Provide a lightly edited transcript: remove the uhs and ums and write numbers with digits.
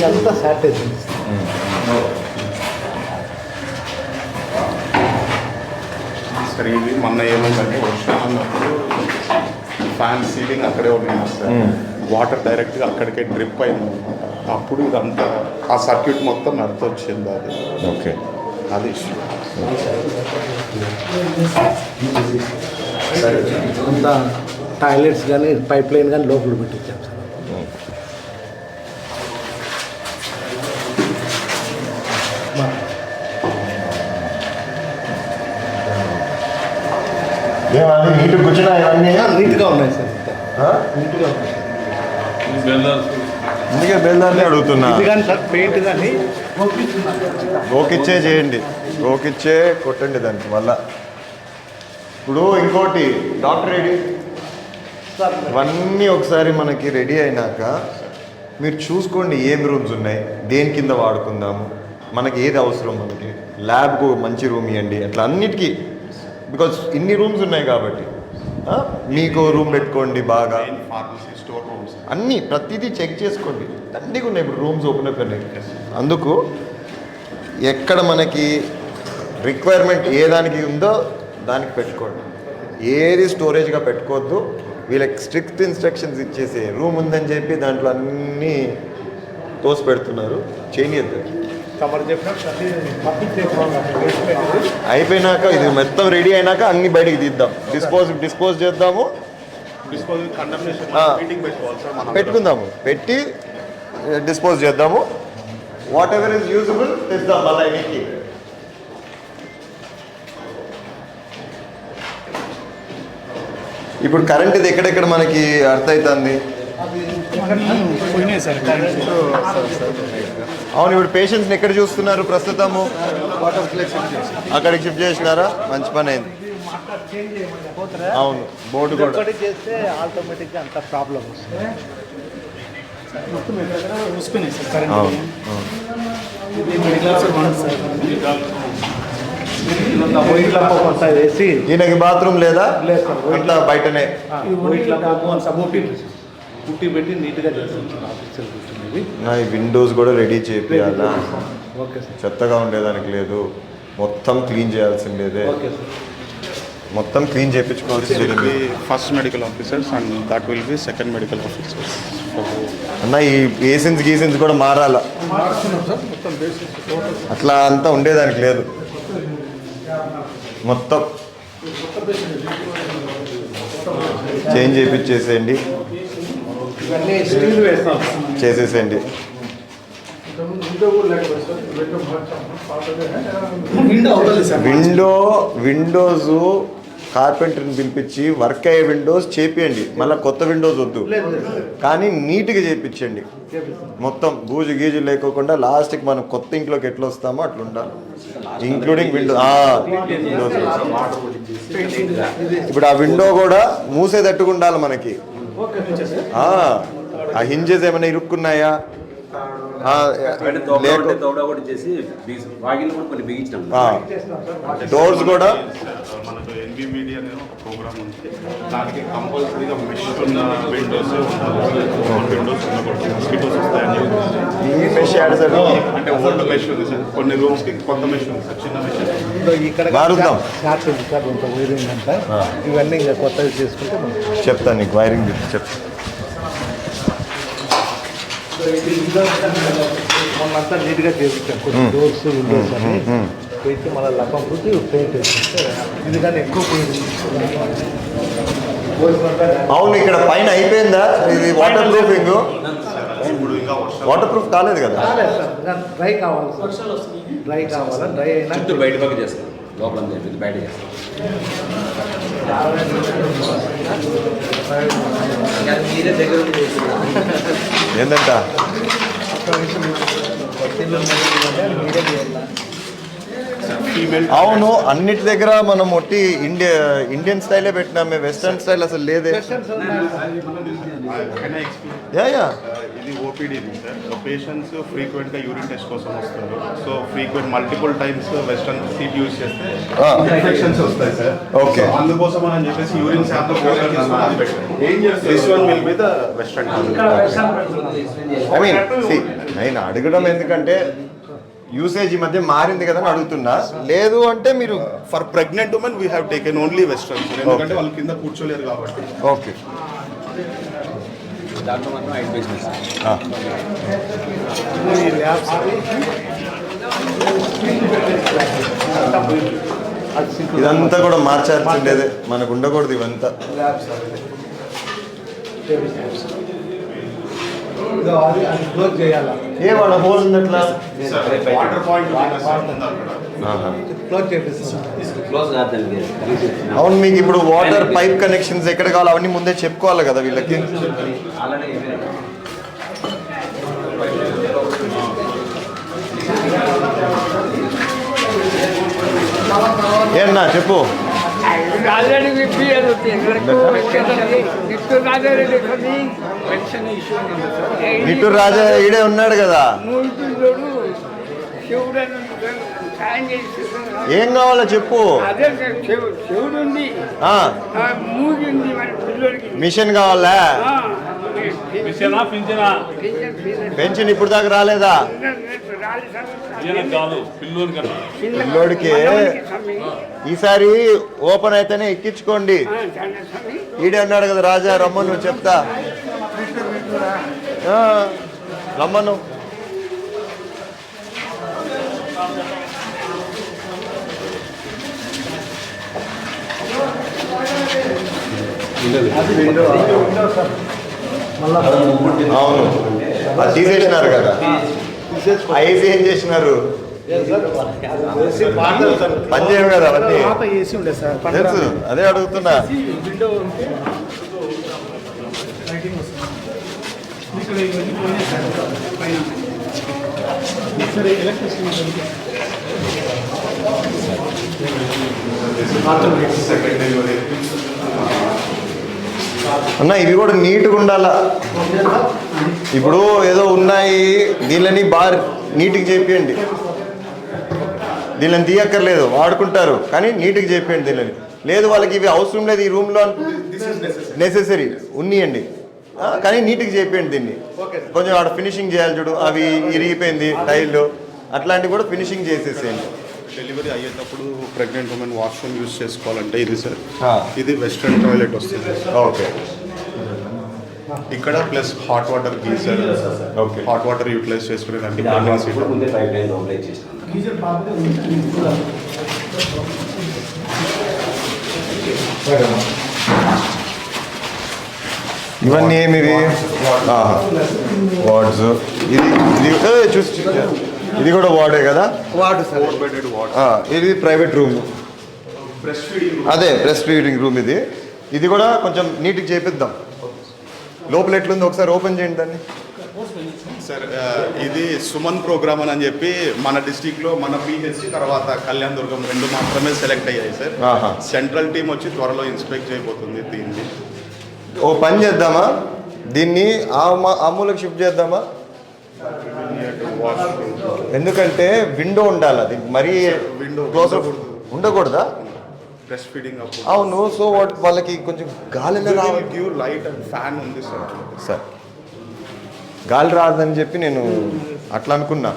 అంతా శాటేజ్ సార్. ఇది మొన్న ఏమైందంటే వర్షం అన్నప్పుడు ఫ్యాన్ సీలింగ్ అక్కడే ఉన్నాయి సార్. వాటర్ డైరెక్ట్గా అక్కడికే డ్రిప్ అయింది అనమాట. అప్పుడు ఇదంతా ఆ సర్క్యూట్ మొత్తం నడిచొచ్చింది అది. ఓకే, అది ఇష్యూ. అంతా టాయిలెట్స్ కానీ పైప్ లైన్ కానీ లోపల పెట్టించాం సార్. ఏమది నీట్గా కూర్చున్నా ఇవన్నీ నీట్గా ఉన్నాయి సార్. నీట్గా ఉన్నాయి సార్. అందుకే బేల్దాన్ని అడుగుతున్నా. ఇది కానీ సార్ పెయింట్ కానీ గోకిచ్చే చేయండి, గోకిచ్చే కొట్టండి దానికి మళ్ళా. ఇప్పుడు ఇంకోటి డాక్టర్ రెడీ ఇవన్నీ ఒకసారి మనకి రెడీ అయినాక మీరు చూసుకోండి ఏం రూమ్స్ ఉన్నాయి, దేని కింద వాడుకుందాము, మనకి ఏది అవసరం, మనకి ల్యాబ్కు మంచి రూమ్ ఇవ్వండి, అట్లా అన్నిటికీ. బికాజ్ ఇన్ని రూమ్స్ ఉన్నాయి కాబట్టి మీకు రూమ్ పెట్టుకోండి బాగా. ఫార్మసీ స్టోర్ రూమ్స్ అన్నీ ప్రతిదీ చెక్ చేసుకోండి. అన్నీ ఉన్నాయి ఇప్పుడు రూమ్స్ ఓపెన్ అయిపోయినాయి. అందుకు ఎక్కడ మనకి రిక్వైర్మెంట్ ఏ దానికి ఉందో దానికి పెట్టుకోండి, ఏది స్టోరేజ్గా పెట్టుకోవద్దు. వీళ్ళకి స్ట్రిక్ట్ ఇన్స్ట్రక్షన్స్ ఇచ్చేసి రూమ్ ఉందని చెప్పి దాంట్లో అన్నీ తోసి పెడుతున్నారు, చేయనియద్దు. అయిపోయినాక ఇది మొత్తం రెడీ అయినాక అన్ని బయటికి తీద్దాం, డిస్పోజ్ చేద్దాము, పెట్టుకుందాము, పెట్టి డిస్పోజ్ చేద్దాము. వాట్ ఎవర్ ఇస్ యూజబుల్ తెద్దాం మళ్ళీ ఇంటికి. ఇప్పుడు కరెంట్ ఇది ఎక్కడెక్కడ మనకి అర్థమవుతుంది. అవును, ఇప్పుడు పేషెంట్స్ని ఎక్కడ చూస్తున్నారు ప్రస్తుతము? అక్కడికి షిఫ్ట్ చేసినారా? మంచి పని అయింది. అవును, బోర్డు కూడా చేస్తే ఆటోమేటిక్గా అంత ప్రాబ్లం వస్తుంది. అవును. ఈయనకి బాత్రూమ్ లేదా? అంతా బయటనే పుట్టి పెట్టి నీట్గా చేస్తుంది. ఈ విండోస్ కూడా రెడీ చేయాలా? Okay sir. చెత్తగా ఉండేదానికి లేదు, మొత్తం క్లీన్ చేయాల్సిందేదే. Okay sir. మొత్తం క్లీన్ చేయించుకోవాల్సింది. First medical officers and that will be second medical officers. అన్న ఈ గీసెన్స్ కూడా మారాల, అట్లా అంతా ఉండేదానికి లేదు. మొత్తం చేంజ్ చేయించేసేయండి, చేసేసేయండి. విండోస్ కార్పెంటర్ని పిలిపించి వర్క్ అయ్యే విండోస్ చేపియండి, మళ్ళీ కొత్త విండోస్ వద్దు, కానీ నీట్గా చేయించండి. మొత్తం గూజు గీజు లేకోకుండా లాస్ట్కి మనం కొత్త ఇంట్లోకి ఎట్లా వస్తామో అట్లా ఉండాలి, ఇంక్లూడింగ్ విండో. ఇప్పుడు ఆ విండో కూడా మూసేటట్టుగా ఉండాలి మనకి. ఆ హింజెస్ ఏమైనా ఇరుక్కున్నాయా? డోర్స్ కూడా మనకు ఎన్బిమిడి అనే ఒక ప్రోగ్రామ్ ఉంది, దానికి కంపల్సరీగా మెష్ ఉన్న విండోస్ విండోస్ మస్కిటోస్ వస్తాయని అంటే ఓల్డ్ మెష్ ఉంది సార్, కొన్ని రూమ్స్ కి కొత్త మెష్ ఉంది సార్, చిన్న మెష్. ఇక్కడ మారుద్దాం షార్ట్ ఉంది సార్, ఇంత వైరింగ్ అంతా ఇవన్నీ ఇంకా కొత్తగా చేసుకుంటే చెప్తాను నీకు, వైరింగ్ చెప్తాను. మొన్నంతా నీట్గా చేపించాం, కొన్ని డోర్స్ విండోస్ అని పెట్టి మళ్ళీ లపం పుట్టి పెయింట్ వేసుకుంటే ఇది కానీ ఎక్కువ పోయింది. అవును, ఇక్కడ పైన అయిపోయిందా ఇది వాటర్ ప్రూఫింగ్? వాటర్ ప్రూఫ్ కాలేదు కదా? డ్రై కావాలి సార్, డ్రై కావాలా? డ్రై అయినా బయట పక్క చేస్తాం, లోపల బయట చేస్తాం. ఏంటంట ఫీ ఫీమేల్. అవును, అన్నిటి దగ్గర మనం ఒట్టి ఇండియన్ స్టైలే పెట్టినామే, వెస్టర్న్ స్టైల్ అసలు లేదే. యా ఇది ఓపీడీ సార్. పేషెంట్స్ ఫ్రీక్వెంట్గా యూరిన్ టెస్ట్ కోసం వస్తారు. So frequent multiple times western seat use చేస్తే ఇన్ఫెక్షన్స్ వస్తాయి సార్. ఓకే, అందుకోసం అని చెప్పేసి urine sample this one will be the western. I mean నేను అడగడం ఎందుకంటే యూసేజ్ ఈ మధ్య మారింది కదా అని అడుగుతున్నా. లేదు అంటే మీరు for pregnant women we have taken only western, ఎందుకంటే వాళ్ళు కింద కూర్చోలేరు కాబట్టి. ఓకే, దాంట్లో మాత్రం 8 బిజినెస్. ఇదంతా కూడా మార్చాల్సిండేదే, మనకు ఉండకూడదు ఇవంతా. క్లోజ్ చేయాలా? ఏ వాళ్ళ హోల్ ఉన్నట్లా వాటర్ పాయింట్ క్లోజ్ చేపిస్తాం. క్లోజ్ కాదండి. అవును, మీకు ఇప్పుడు వాటర్ పైప్ కనెక్షన్స్ ఎక్కడ కావాలి అవన్నీ ముందే చెప్పుకోవాలి కదా వీళ్ళకి. ఆల్రెడీ ఏన్నా చెప్పు. ఆల్రెడీ విప్పియదు నిట్టూరు రాజారెడ్డి పెన్షన్ ఇష్యూ నిట్టూరు రాజా ఈడే ఉన్నాడు కదా. మూడుడు శివుడు సాయం చేసి ఏం కావాలో చెప్పు. అదే శివుడు ఉంది, ఆ, మూగి ఉంది మన పిల్లలకి. మిషన్ కావాలా? పెన్షన్ ఇప్పుడు దాకా రాలేదా? పిల్లోడికి ఈసారి ఓపెన్ అయితేనే ఎక్కించుకోండి. ఈడే అన్నాడు కదా రాజా, రమ్మను చెప్తా. రమ్మను. అవును, అది తీసేసినారు కదా. ఐసీ ఏం చేసినారు? పని చేయవు కదా అవన్నీ. ఏసీ ఉండే సార్, తెలుసు, అదే అడుగుతున్నా. విండో ఉంటే లైటింగ్ వస్తుంది. ఇక్కడ ఇవన్నీ పోయినాయి సార్ పైన. సరే ఎలక్ట్రిసిటీ అన్న ఇవి కూడా నీట్గా ఉండాలా. ఇప్పుడు ఏదో ఉన్నాయి, దీనిని బాగా నీట్గా చేపియండి. దీనిని తీయక్కర్లేదు, వాడుకుంటారు కానీ నీట్గా చేపియండి. దీనిని లేదు వాళ్ళకి ఇవి అవసరం లేదు ఈ రూమ్లో నెసెసరీ ఉన్నియండి, కానీ నీట్గా చేపియండి. దీన్ని కొంచెం ఆడ ఫినిషింగ్ చేయాలి చూడు, అవి ఇరిగిపోయింది టైల్, అట్లాంటివి కూడా ఫినిషింగ్ చేసేసేయండి. డెలివరీ అయ్యేటప్పుడు ప్రెగ్నెంట్ ఉమెన్ వాష్రూమ్ యూజ్ చేసుకోవాలంటే ఇది సార్, ఇది వెస్ట్రన్ టాయిలెట్ వస్తుంది. ఓకే, ఇక్కడ plus hot water geyser. Okay, hot water utilize చేసుకునేదానికి ముందే పైప్ లైన్ ఓపెన్ చేసినాం. ఇవన్నీ ఏమివి? వార్డ్స్. ఇది ఇది చూసి ఇది కూడా వార్డే కదా. వాడు సార్, ఇది ప్రైవేట్ రూమ్, అదే బ్రెస్ట్ ఫీడింగ్ రూమ్. ఇది కూడా కొంచెం నీట్గా చేపిద్దాం. లోపల ఎట్లుంది ఒకసారి ఓపెన్ చేయండి దాన్ని. సార్ ఇది సుమన్ ప్రోగ్రామ్ అని చెప్పి మన డిస్టిక్లో మన పిహెచ్సి తర్వాత కళ్యాణ్ దుర్గం 2 మాత్రమే సెలెక్ట్ అయ్యాయి సార్. సెంట్రల్ టీం వచ్చి త్వరలో ఇన్స్పెక్ట్ చేయబోతుంది దీన్ని. ఓ పని చేద్దామా, దీన్ని ఆ మూలకు షిఫ్ట్ చేద్దామా? ఎందుకంటే విండో ఉండాలి, అది మరీ క్లోజ్ ఉండకూడదా? బ్రెస్ట్ ఫీడింగ్ అవును, సో వాళ్ళకి కొంచెం గాలి రావాలి. గివ్ లైట్ అండ్ ఫ్యాన్ ఉంది సార్. సార్ గాలి రాదని చెప్పి నేను అట్లా అనుకున్నా.